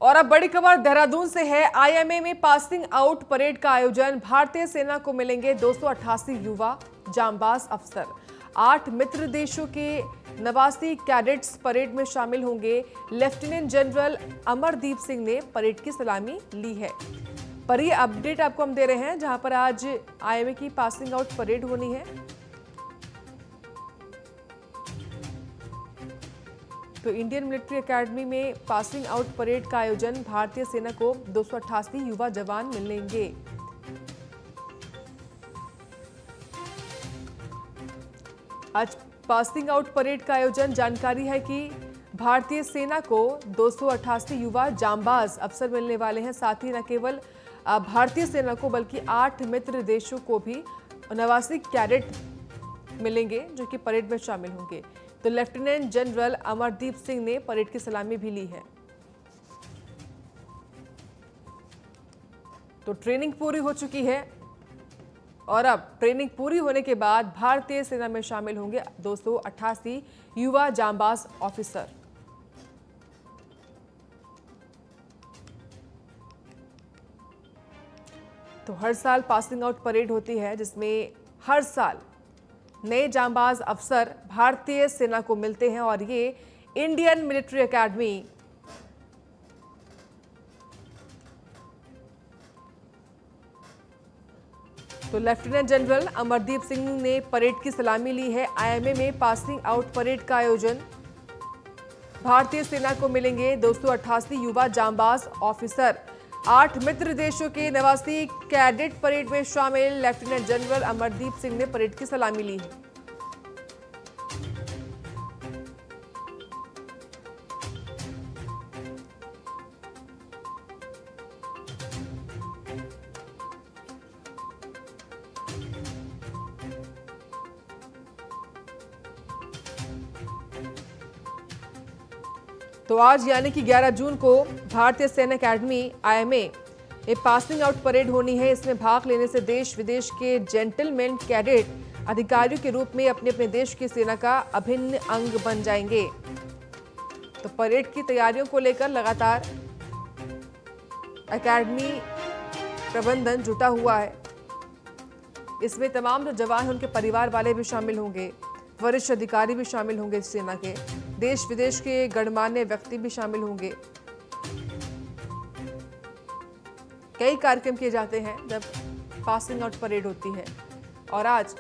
और अब बड़ी खबर देहरादून से है। आईएमए में पासिंग आउट परेड का आयोजन। भारतीय सेना को मिलेंगे 288 युवा जांबाज अफसर। 8 मित्र देशों के 89 कैडेट्स परेड में शामिल होंगे। लेफ्टिनेंट जनरल अमरदीप सिंह ने परेड की सलामी ली है। पर ये अपडेट आपको हम दे रहे हैं जहां पर आज आईएमए की पासिंग आउट परेड होनी है। तो इंडियन मिलिट्री एकेडमी में पासिंग आउट परेड का आयोजन। भारतीय सेना को 288 युवा जवान मिलेंगे। आज पासिंग आउट परेड का आयोजन। जानकारी है कि भारतीय सेना को 288 युवा जांबाज अफसर मिलने वाले हैं। साथ ही न केवल भारतीय सेना को बल्कि 8 मित्र देशों को भी 89 कैडेट मिलेंगे जो कि परेड में शामिल होंगे। तो लेफ्टिनेंट जनरल अमरदीप सिंह ने परेड की सलामी भी ली है। तो ट्रेनिंग पूरी हो चुकी है और अब ट्रेनिंग पूरी होने के बाद भारतीय सेना में शामिल होंगे 288 युवा जांबाज ऑफिसर। तो हर साल पासिंग आउट परेड होती है जिसमें हर साल नए जांबाज अफसर भारतीय सेना को मिलते हैं और ये इंडियन मिलिट्री एकेडमी तो लेफ्टिनेंट जनरल अमरदीप सिंह ने परेड की सलामी ली है। आईएमए में पासिंग आउट परेड का आयोजन। भारतीय सेना को मिलेंगे 288 युवा जांबाज ऑफिसर। 8 मित्र देशों के 89 कैडेट परेड में शामिल। लेफ्टिनेंट जनरल अमरदीप सिंह ने परेड की सलामी ली है। तो आज यानी कि 11 जून को भारतीय सेना एकेडमी आईएमए में पासिंग आउट परेड होनी है। इसमें भाग लेने से देश विदेश के जेंटलमैन कैडेट अधिकारियों के रूप में अपने अपने देश की सेना का अभिन्न अंग बन जाएंगे। तो परेड की तैयारियों को लेकर लगातार एकेडमी प्रबंधन जुटा हुआ है। इसमें तमाम जो जवान हैं उनके परिवार वाले भी शामिल होंगे, वरिष्ठ अधिकारी भी शामिल होंगे, सेना के देश विदेश के गणमान्य व्यक्ति भी शामिल होंगे। कई कार्यक्रम किए जाते हैं जब पासिंग आउट परेड होती है और आज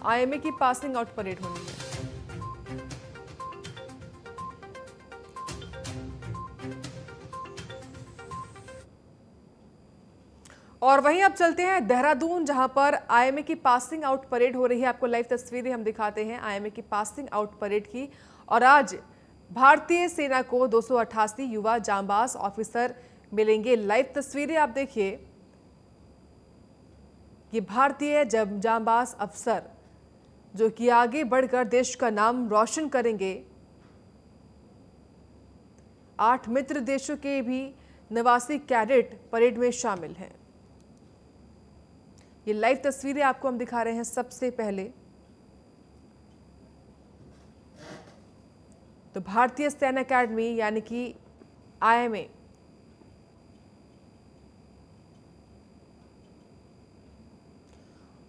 आईएमए की पासिंग आउट परेड होनी है। और वहीं अब चलते हैं देहरादून जहां पर आईएमए की पासिंग आउट परेड हो रही है। आपको लाइव तस्वीरें हम दिखाते हैं आईएमए की पासिंग आउट परेड की। और आज भारतीय सेना को 288 युवा जांबाज ऑफिसर मिलेंगे। लाइव तस्वीरें आप देखिए। ये भारतीय जांबाज अफसर जो कि आगे बढ़कर देश का नाम रोशन करेंगे। 8 मित्र देशों के भी 89 कैडेट परेड में शामिल हैं। ये लाइव तस्वीरें आपको हम दिखा रहे हैं सबसे पहले। तो भारतीय सेना एकेडमी यानी कि आईएमए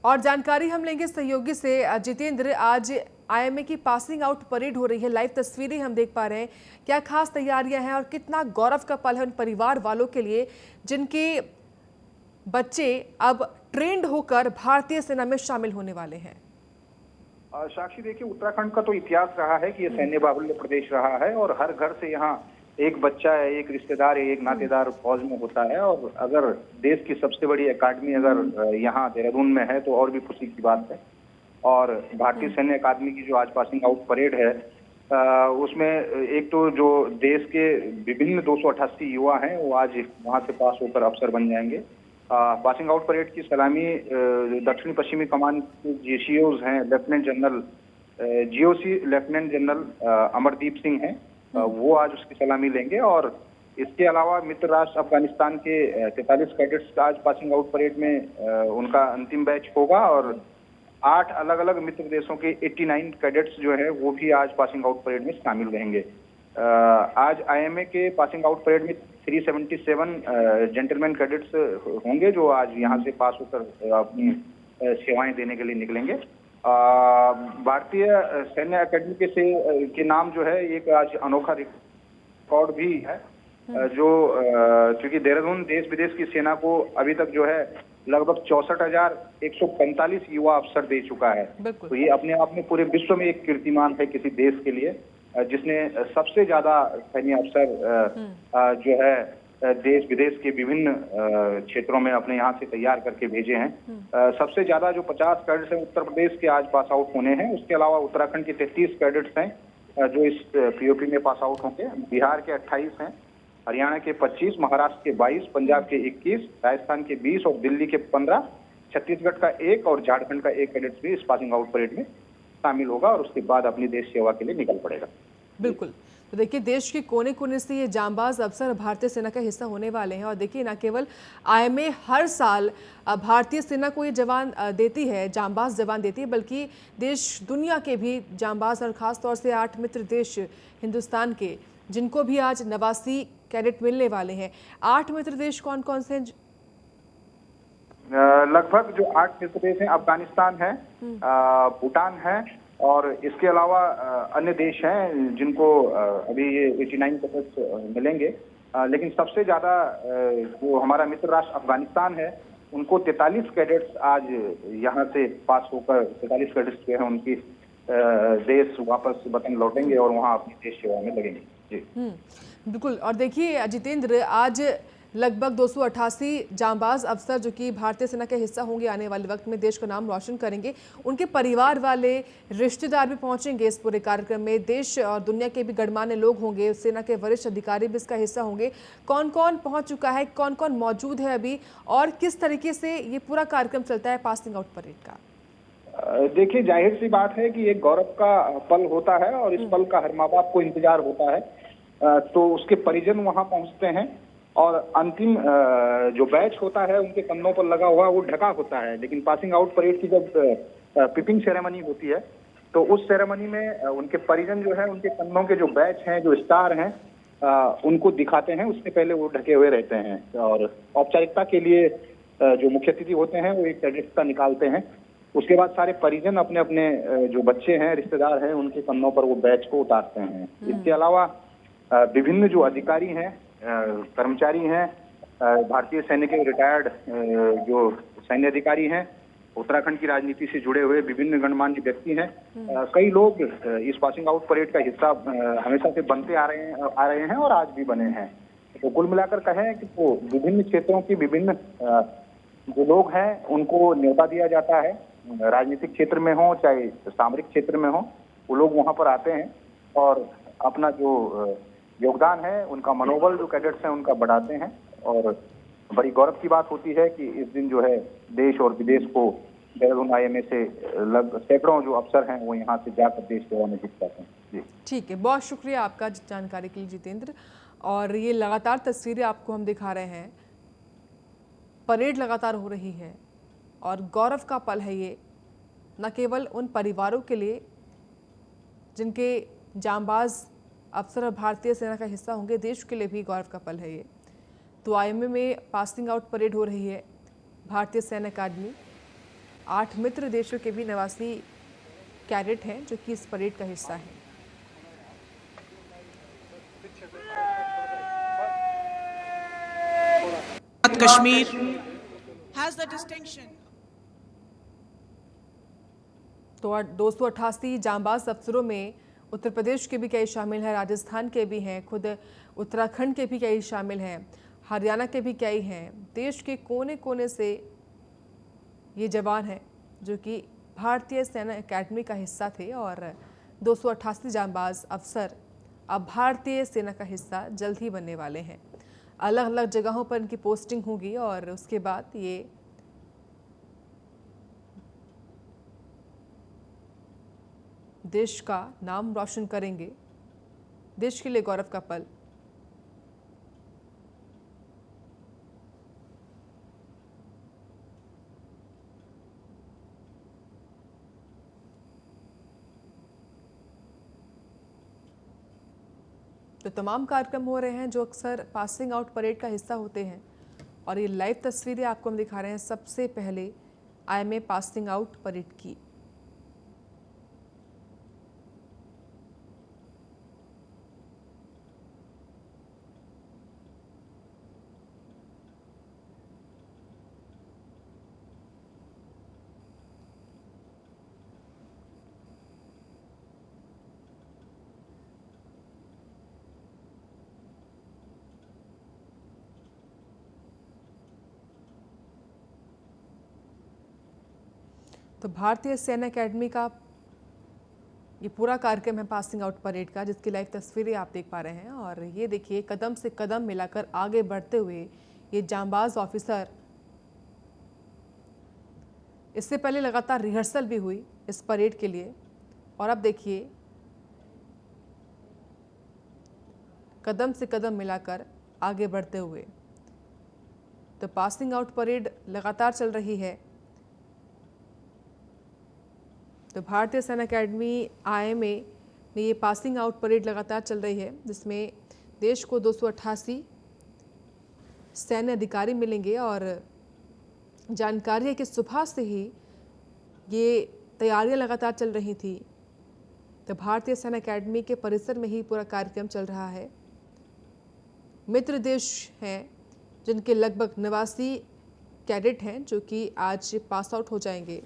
और जानकारी हम लेंगे सहयोगी से जितेंद्र। आज आईएमए की पासिंग आउट परेड हो रही है, लाइव तस्वीरें हम देख पा रहे हैं। क्या खास तैयारियां हैं और कितना गौरव का पल है उन परिवार वालों के लिए जिनके बच्चे अब ट्रेंड होकर भारतीय सेना में शामिल होने वाले हैं? साक्षी, देखिए, उत्तराखंड का तो इतिहास रहा है कि ये सैन्य बाहुल्य प्रदेश रहा है और हर घर से यहाँ एक बच्चा है, एक रिश्तेदार है, एक नातेदार फौज में होता है। और अगर देश की सबसे बड़ी एकेडमी अगर यहाँ देहरादून में है तो और भी खुशी की बात है। और भारतीय सैन्य अकादमी की जो आज पासिंग आउट परेड है उसमें एक तो जो देश के विभिन्न 288 युवा हैं वो आज वहाँ से पास होकर अफसर बन जाएंगे। पासिंग आउट परेड की सलामी दक्षिणी पश्चिमी कमान के जीसीओज हैं, lieutenant general GOC lieutenant general Amardeep Singh हैं, वो आज उसकी सलामी लेंगे। और इसके अलावा मित्र राष्ट्र अफगानिस्तान के 43 कैडेट्स आज पासिंग आउट परेड में उनका अंतिम बैच होगा। और 8 अलग अलग मित्र देशों के 89 कैडेट्स जो है वो भी आज पासिंग आउट परेड में शामिल रहेंगे। आज आईएमए के पासिंग आउट परेड में 377 जेंटलमैन कैडेट्स होंगे जो आज यहाँ से पास होकर अपनी सेवाएं देने के लिए निकलेंगे। भारतीय सैन्य अकेडमी के नाम जो है एक आज अनोखा रिकॉर्ड भी है, जो क्योंकि देहरादून देश विदेश की सेना को अभी तक जो है लगभग 64,145 युवा अफसर दे चुका है। तो ये अपने आप में पूरे विश्व में एक कीर्तिमान है किसी देश के लिए, जिसने सबसे ज्यादा सैन्य अफसर जो है देश विदेश के विभिन्न क्षेत्रों में अपने यहाँ से तैयार करके भेजे हैं। सबसे ज्यादा जो 50 कैडेट्स हैं उत्तर प्रदेश के आज पास आउट होने हैं। उसके अलावा उत्तराखंड के 33 कैडेट्स हैं जो इस पीओपी में पास आउट होंगे। बिहार के 28 हैं, हरियाणा के 25, महाराष्ट्र के 22, पंजाब के 21, राजस्थान के 20 और दिल्ली के 15, छत्तीसगढ़ का 1 और झारखंड का 1 कैडेट्स भी इस पासिंग आउट परेड में शामिल होगा और उसके बाद अपनी देश सेवा के लिए निकल पड़ेगा। बिल्कुल। तो देखिए, देश के कोने कोने से ये जांबाज अफसर भारतीय सेना का हिस्सा होने वाले हैं। और देखिए, न केवल आईएमए हर साल भारतीय सेना को ये जवान देती है, जांबाज जवान देती है, बल्कि देश दुनिया के भी जांबाज और ख़ास तौर से 8 मित्र देश हिंदुस्तान के, जिनको भी आज 89 कैडेट मिलने वाले हैं। 8 मित्र देश कौन कौन से हैं? लगभग जो 8 मित्र देश हैं, अफगानिस्तान है, भूटान है और इसके अलावा अन्य देश हैं जिनको अभी ये 89 कैडेट्स मिलेंगे। लेकिन सबसे ज्यादा जो हमारा मित्र राष्ट्र अफगानिस्तान है, उनको 43 कैडेट्स आज यहाँ से पास होकर 43 कैडेट्स जो है उनकी देश वापस वतन लौटेंगे और वहाँ अपनी देश सेवा में लगेंगे। जी बिल्कुल। और देखिए जितेंद्र, आज लगभग 288 जांबाज अफसर जो कि भारतीय सेना के हिस्सा होंगे, आने वाले वक्त में देश का नाम रोशन करेंगे। उनके परिवार वाले, रिश्तेदार भी पहुंचेंगे इस पूरे कार्यक्रम में। देश और दुनिया के भी गणमान्य लोग होंगे, सेना के वरिष्ठ अधिकारी भी इसका हिस्सा होंगे। कौन कौन पहुंच चुका है, कौन कौन मौजूद है अभी, और किस तरीके से ये पूरा कार्यक्रम चलता है पासिंग आउट परेड का? देखिए, जाहिर सी बात है कि एक गौरव का पल होता है और इस पल का हर माँ बाप को इंतजार होता है। तो उसके परिजन वहां पहुंचते हैं और अंतिम जो बैच होता है उनके कंधों पर लगा हुआ वो ढका होता है। लेकिन पासिंग आउट परेड की जब पिपिंग सेरेमनी होती है तो उस सेरेमनी में उनके परिजन जो है उनके कंधों के जो बैच हैं, जो स्टार हैं, उनको दिखाते हैं। उससे पहले वो ढके हुए रहते हैं और औपचारिकता के लिए जो मुख्य अतिथि होते हैं वो एक कैडेट का निकालते हैं। उसके बाद सारे परिजन अपने अपने जो बच्चे हैं, रिश्तेदार हैं, उनके कंधों पर वो बैच को उतारते हैं। इसके अलावा विभिन्न जो अधिकारी हैं, कर्मचारी हैं, भारतीय सैन्य के रिटायर्ड जो सैन्य अधिकारी हैं, उत्तराखंड की राजनीति से जुड़े हुए विभिन्न गणमान्य व्यक्ति हैं, कई लोग इस पासिंग आउट परेड का हिस्सा हमेशा से बनते आ रहे हैं और आज भी बने हैं। तो कुल मिलाकर कहें कि तो विभिन्न क्षेत्रों की विभिन्न जो लोग हैं उनको न्योता दिया जाता है, राजनीतिक क्षेत्र में हो चाहे सामरिक क्षेत्र में हो, वो लोग वहां पर आते हैं और अपना जो योगदान है, उनका मनोबल जो कैडेट्स हैं उनका बढ़ाते हैं। और बड़ी गौरव की बात होती है कि इस दिन जो है देश और विदेश को देहरादून आईएमए से लगभग सैकड़ों जो अफसर हैं वो यहाँ से जाकर देश सेवा में जुट जाते हैं। जी ठीक है, बहुत शुक्रिया आपका जानकारी के लिए जितेंद्र। और ये लगातार तस्वीरें आपको हम दिखा रहे हैं, परेड लगातार हो रही है और गौरव का पल है ये, न केवल उन परिवारों के लिए जिनके जांबाज अफसर और भारतीय सेना का हिस्सा होंगे, देश के लिए भी गौरव का पल है ये। तो आईएमए में पासिंग आउट परेड हो रही है। भारतीय सैन्य अकादमी 8 मित्र देशों के भी 89 कैडेट हैं जो कि इस परेड का हिस्सा हैं। Kashmir has the distinction. तो 288 जांबाज अफसरों में उत्तर प्रदेश के भी कई शामिल हैं, राजस्थान के भी हैं, खुद उत्तराखंड के भी कई शामिल हैं, हरियाणा के भी कई हैं। देश के कोने कोने से ये जवान हैं जो कि भारतीय सेना अकेडमी का हिस्सा थे और 288 जांबाज अफसर अब भारतीय सेना का हिस्सा जल्द ही बनने वाले हैं। अलग अलग जगहों पर इनकी पोस्टिंग होगी और उसके बाद ये देश का नाम रोशन करेंगे। देश के लिए गौरव का पल। तो तमाम कार्यक्रम हो रहे हैं जो अक्सर पासिंग आउट परेड का हिस्सा होते हैं, और ये लाइव तस्वीरें आपको हम दिखा रहे हैं सबसे पहले आईएमए पासिंग आउट परेड की। तो भारतीय सैन्य अकेडमी का ये पूरा कार्यक्रम है पासिंग आउट परेड का, जिसकी लाइव तस्वीरें आप देख पा रहे हैं। और ये देखिए कदम से कदम मिलाकर आगे बढ़ते हुए ये जांबाज ऑफिसर, इससे पहले लगातार रिहर्सल भी हुई इस परेड के लिए, और अब देखिए कदम से कदम मिलाकर आगे बढ़ते हुए तो पासिंग आउट परेड लगातार चल रही है। तो भारतीय सैन्य अकेडमी आईएमए में ये पासिंग आउट परेड लगातार चल रही है, जिसमें देश को 288 सैन्य अधिकारी मिलेंगे। और जानकारी है कि सुबह से ही ये तैयारियां लगातार चल रही थी। तो भारतीय सैन्य अकेडमी के परिसर में ही पूरा कार्यक्रम चल रहा है। मित्र देश हैं जिनके लगभग 89 कैडेट हैं जो कि आज पास आउट हो जाएंगे।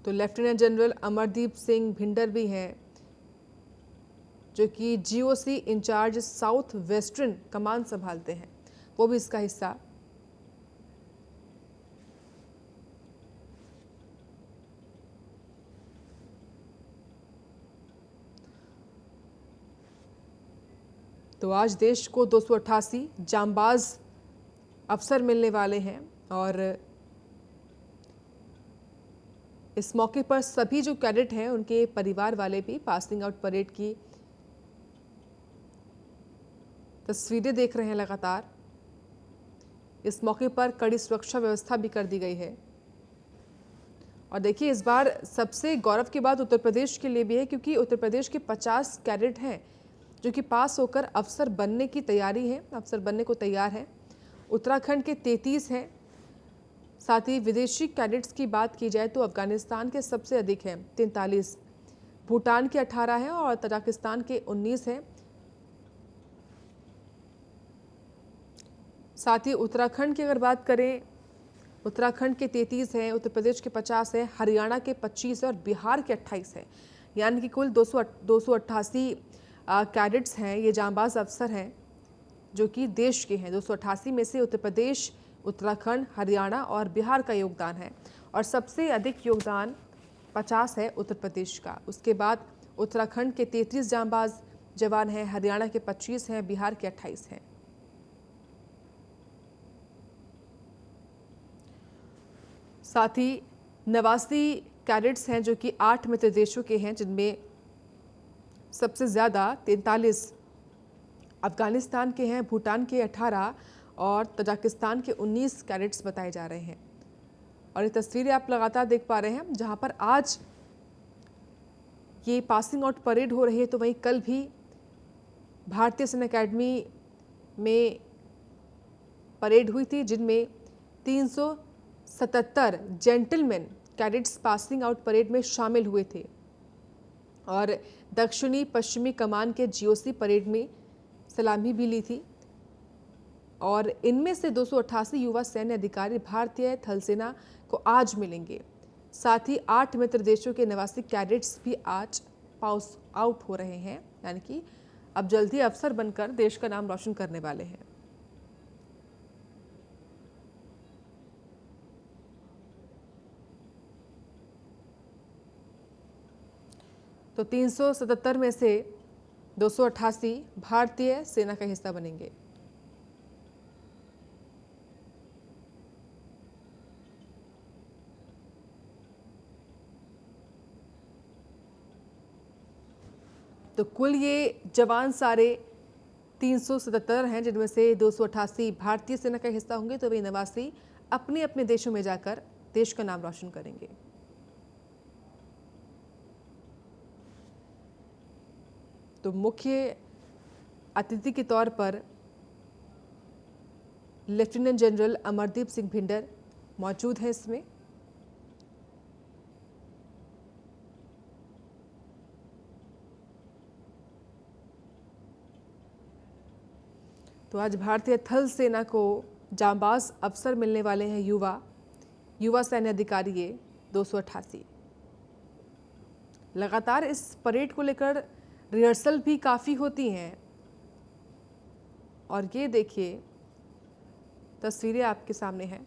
तो लेफ्टिनेंट जनरल अमरदीप सिंह भिंडर भी हैं जो कि जीओसी इंचार्ज साउथ वेस्टर्न कमान संभालते हैं, वो भी इसका हिस्सा। तो आज देश को 288 जांबाज अफसर मिलने वाले हैं, और इस मौके पर सभी जो कैडेट हैं उनके परिवार वाले भी पासिंग आउट परेड की तस्वीरें देख रहे हैं लगातार। इस मौके पर कड़ी सुरक्षा व्यवस्था भी कर दी गई है। और देखिए इस बार सबसे गौरव की बात उत्तर प्रदेश के लिए भी है, क्योंकि उत्तर प्रदेश के 50 कैडेट हैं जो कि पास होकर अफसर बनने की तैयारी है, अफसर बनने को तैयार हैं। उत्तराखंड के 33 हैं। साथ ही विदेशी कैडेट्स की बात की जाए तो अफगानिस्तान के सबसे अधिक हैं 43, भूटान के 18 हैं और तजाकिस्तान के 19 हैं। साथ ही उत्तराखंड की अगर बात करें, उत्तराखंड के 33 हैं, उत्तर प्रदेश के 50 हैं, हरियाणा के 25 हैं और बिहार के 28 हैं। यानी कि कुल 288 कैडेट्स हैं, ये जांबाज अफसर हैं जो कि देश के हैं। 288 में से उत्तर प्रदेश, उत्तराखंड, हरियाणा और बिहार का योगदान है, और सबसे अधिक योगदान 50 है उत्तर प्रदेश का। उसके बाद उत्तराखंड के 33 जांबाज जवान हैं, हरियाणा के 25 हैं, बिहार के 28 हैं। साथ ही 89 कैडेट्स हैं जो कि 8 मित्र देशों के हैं, जिनमें सबसे ज़्यादा 43 अफगानिस्तान के हैं, भूटान के 18 और तजाकिस्तान के 19 कैडेट्स बताए जा रहे हैं। और ये तस्वीरें आप लगातार देख पा रहे हैं, जहां पर आज ये पासिंग आउट परेड हो रही है, तो वहीं कल भी भारतीय सैन्य अकेडमी में परेड हुई थी, जिनमें 377 gentleman cadets passing out parade में शामिल हुए थे। और दक्षिणी पश्चिमी कमान के जीओसी परेड में सलामी भी ली थी। और इनमें से 288 युवा सैन्य अधिकारी भारतीय थल सेना को आज मिलेंगे। साथ ही 8 मित्र देशों के 89 कैडेट्स भी आज पास आउट हो रहे हैं, यानी कि अब जल्दी अफसर बनकर देश का नाम रोशन करने वाले हैं। तो 377 में से 288 भारतीय सेना का हिस्सा बनेंगे। तो कुल ये जवान सारे 377 हैं, जिनमें से 288 भारतीय सेना का हिस्सा होंगे, तो वे 89 अपने अपने देशों में जाकर देश का नाम रोशन करेंगे। तो मुख्य अतिथि के तौर पर लेफ्टिनेंट जनरल अमरदीप सिंह भिंडर मौजूद हैं इसमें। तो आज भारतीय थल सेना को जांबाज अफसर मिलने वाले हैं युवा सैन्य अधिकारी ये 288। लगातार इस परेड को लेकर रिहर्सल भी काफ़ी होती हैं और ये देखिए तस्वीरें आपके सामने हैं।